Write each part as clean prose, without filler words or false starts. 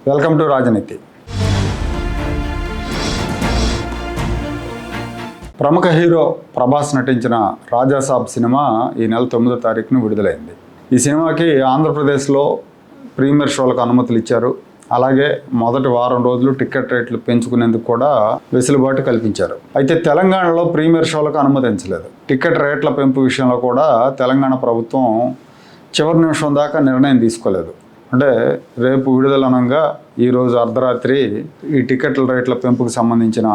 Welcome to రాజనీతి. ప్రముఖ hero Prabhas నటించిన రాజాసాబ్ సినిమా ఈ నెల 9వ తారీఖున విడుదలైంది. ఈ సినిమాకి ఆంధ్రప్రదేశ్లో ప్రీమియర్ షోలకు అనుమతులు ఇచ్చారు. అలాగే మొదటి వారం రోజులు టికెట్ రేట్లు పెంచుకునేందుకు కూడా వెసులుబాటు కల్పించారు. అయితే తెలంగాణలో ప్రీమియర్ షోలకు అనుమతించలేదు. టికెట్ రేట్ల పెంపు విషయంలో కూడా తెలంగాణ ప్రభుత్వం చివరి నిమిషం దాకా నిర్ణయం తీసుకోలేదు. అంటే రేపు విడుదలనంగా ఈరోజు అర్ధరాత్రి ఈ టికెట్ల రేట్ల పెంపుకు సంబంధించిన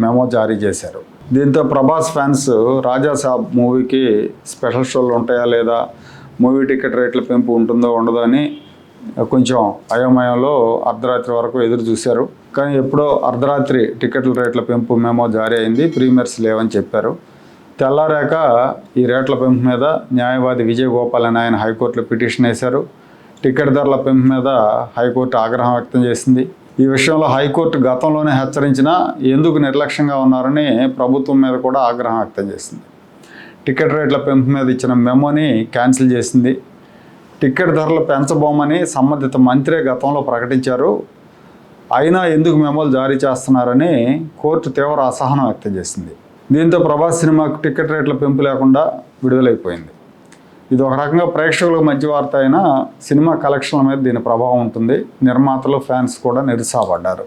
మెమో జారీ చేశారు. దీంతో ప్రభాస్ ఫ్యాన్స్ రాజాసాబ్ మూవీకి స్పెషల్ షోలు ఉంటాయా లేదా, మూవీ టికెట్ రేట్ల పెంపు ఉంటుందో ఉండదో అని కొంచెం అయోమయంలో అర్ధరాత్రి వరకు ఎదురు చూశారు. కానీ ఎప్పుడో అర్ధరాత్రి టికెట్ల రేట్ల పెంపు మెమో జారీ అయింది. ప్రీమియర్స్ లేవని చెప్పారు. తెల్లారాక ఈ రేట్ల పెంపు మీద న్యాయవాది విజయ్ గోపాల్ అని ఆయన హైకోర్టులో పిటిషన్ వేశారు. టికెట్ ధరల పెంపు మీద హైకోర్టు ఆగ్రహం వ్యక్తం చేసింది. ఈ విషయంలో హైకోర్టు గతంలోనే హెచ్చరించినా ఎందుకు నిర్లక్ష్యంగా ఉన్నారని ప్రభుత్వం మీద కూడా ఆగ్రహం వ్యక్తం చేసింది. టికెట్ రేట్ల పెంపు మీద ఇచ్చిన మెమోని క్యాన్సిల్ చేసింది. టికెట్ ధరలు పెంచబోమని సంబంధిత మంత్రే గతంలో ప్రకటించారు. అయినా ఎందుకు మెమోలు జారీ చేస్తున్నారని కోర్టు తీవ్ర అసహనం వ్యక్తం చేసింది. దీంతో ప్రభాస్ సినిమాకు టికెట్ రేట్ల పెంపు లేకుండా విడుదలైపోయింది. ఇది ఒక రకంగా ప్రేక్షకులకు మంచి వార్త అయినా సినిమా కలెక్షన్ల మీద దీని ప్రభావం ఉంటుంది. నిర్మాతలు, ఫ్యాన్స్ కూడా నిరుత్సాహపడ్డారు.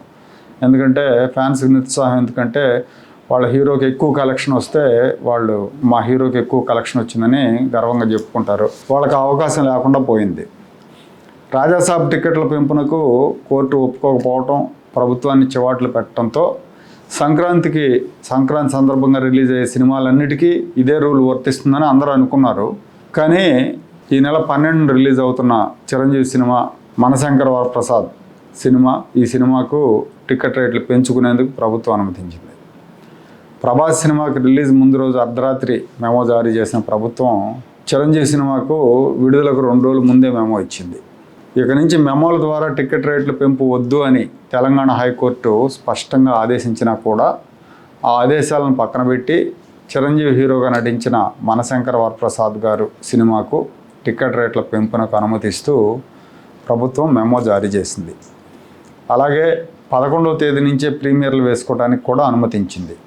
ఎందుకంటే ఫ్యాన్స్కి నిరుత్సాహం ఎందుకంటే వాళ్ళ హీరోకి ఎక్కువ కలెక్షన్ వస్తే వాళ్ళు మా హీరోకి ఎక్కువ కలెక్షన్ వచ్చిందని గర్వంగా చెప్పుకుంటారు. వాళ్ళకి అవకాశం లేకుండా పోయింది. రాజాసాబ్ టికెట్ల పెంపునకు కోర్టు ఒప్పుకోకపోవటం, ప్రభుత్వాన్ని చివాట్లు పెట్టడంతో సంక్రాంతి సందర్భంగా రిలీజ్ అయ్యే సినిమాలన్నిటికీ ఇదే రూల్ వర్తిస్తుందని అందరూ అనుకున్నారు. కానీ ఈ నెల 12 రిలీజ్ అవుతున్న చిరంజీవి సినిమా మనశంకర వరప్రసాద్ సినిమా, ఈ సినిమాకు టికెట్ రేట్లు పెంచుకునేందుకు ప్రభుత్వం అనుమతించింది. ప్రభాస్ సినిమాకి రిలీజ్ ముందు రోజు అర్ధరాత్రి మెమో జారీ చేసిన ప్రభుత్వం చిరంజీవి సినిమాకు విడుదలకు 2 రోజుల ముందే మెమో ఇచ్చింది. ఇక నుంచి మెమోల ద్వారా టికెట్ రేట్లు పెంపు వద్దు అని తెలంగాణ హైకోర్టు స్పష్టంగా ఆదేశించినా కూడా ఆ ఆదేశాలను పక్కన పెట్టి చిరంజీవి హీరోగా నటించిన మనశంకర వరప్రసాద్ గారు సినిమాకు టికెట్ రేట్ల పెంపునకు అనుమతిస్తూ ప్రభుత్వం మెమో జారీ చేసింది. అలాగే 11వ తేదీ నుంచే ప్రీమియర్లు వేసుకోవడానికి కూడా అనుమతించింది.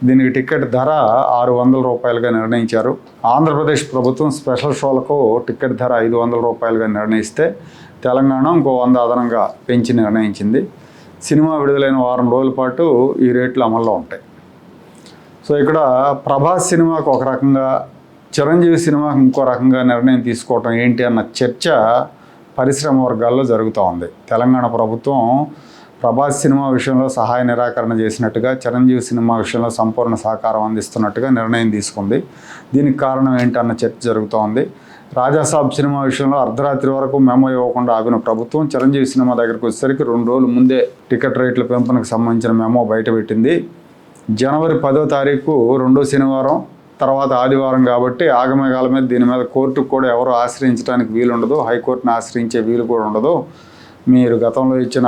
దీనికి టికెట్ ధర ₹600గా నిర్ణయించారు. ఆంధ్రప్రదేశ్ ప్రభుత్వం స్పెషల్ షోలకు టికెట్ ధర ₹500గా నిర్ణయిస్తే తెలంగాణ ఇంకో 100 అదనంగా పెంచి నిర్ణయించింది. సినిమా విడుదలైన వారం రోజుల పాటు ఈ రేట్లు అమల్లో ఉంటాయి. సో ఇక్కడ ప్రభాస్ సినిమాకు ఒక రకంగా, చిరంజీవి సినిమాకు ఇంకో రకంగా నిర్ణయం తీసుకోవటం ఏంటి అన్న చర్చ పరిశ్రమ వర్గాల్లో జరుగుతూ ఉంది. తెలంగాణ ప్రభుత్వం ప్రభాస్ సినిమా విషయంలో సహాయ నిరాకరణ చేసినట్టుగా, చిరంజీవి సినిమా విషయంలో సంపూర్ణ సహకారం అందిస్తున్నట్టుగా నిర్ణయం తీసుకుంది. దీనికి కారణం ఏంటన్న చర్చ జరుగుతూ ఉంది. రాజాసాబ్ సినిమా విషయంలో అర్ధరాత్రి వరకు మెమో ఇవ్వకుండా ఆగిన ప్రభుత్వం చిరంజీవి సినిమా దగ్గరికి వచ్చేసరికి 2 రోజుల ముందే టికెట్ రేట్ల పెంపునకు సంబంధించిన మెమో బయటపెట్టింది. జనవరి 10వ తారీఖు 2వ శనివారం, తర్వాత ఆదివారం కాబట్టి ఆగమేఘాల మీద దీని మీద కోర్టుకు కూడా ఎవరు ఆశ్రయించడానికి వీలుండదు, హైకోర్టును ఆశ్రయించే వీలు కూడా ఉండదు. మీరు గతంలో ఇచ్చిన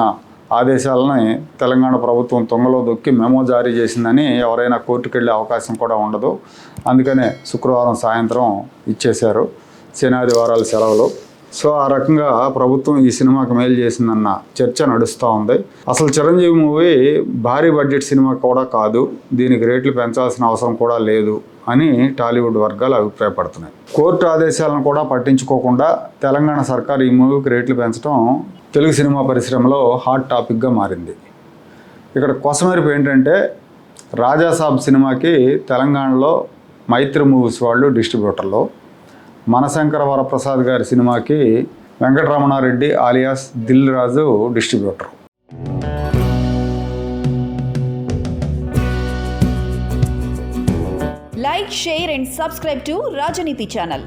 ఆదేశాలని తెలంగాణ ప్రభుత్వం తొంగలో దొక్కి మెమో జారీ చేసిందని ఎవరైనా కోర్టుకు వెళ్ళే అవకాశం కూడా ఉండదు. అందుకనే శుక్రవారం సాయంత్రం ఇచ్చేశారు, శని ఆదివారాల సెలవులు. సో ఆ రకంగా ప్రభుత్వం ఈ సినిమాకి మేలు చేసిందన్న చర్చ నడుస్తూ ఉంది. అసలు చిరంజీవి మూవీ భారీ బడ్జెట్ సినిమా కూడా కాదు, దీనికి రేట్లు పెంచాల్సిన అవసరం కూడా లేదు అని టాలీవుడ్ వర్గాలు అభిప్రాయపడుతున్నాయి. కోర్టు ఆదేశాలను కూడా పట్టించుకోకుండా తెలంగాణ సర్కార్ ఈ మూవీకి రేట్లు పెంచడం తెలుగు సినిమా పరిశ్రమలో హాట్ టాపిక్గా మారింది. ఇక్కడ కొసమెరుపు ఏంటంటే రాజాసాబ్ సినిమాకి తెలంగాణలో మైత్రి మూవీస్ వాళ్ళు డిస్ట్రిబ్యూటర్లు, మనశంకర వరప్రసాద్ గారి సినిమాకి Venkataramana Reddy alias Dil Raju distributor. Like, share and subscribe to Rajaniti channel.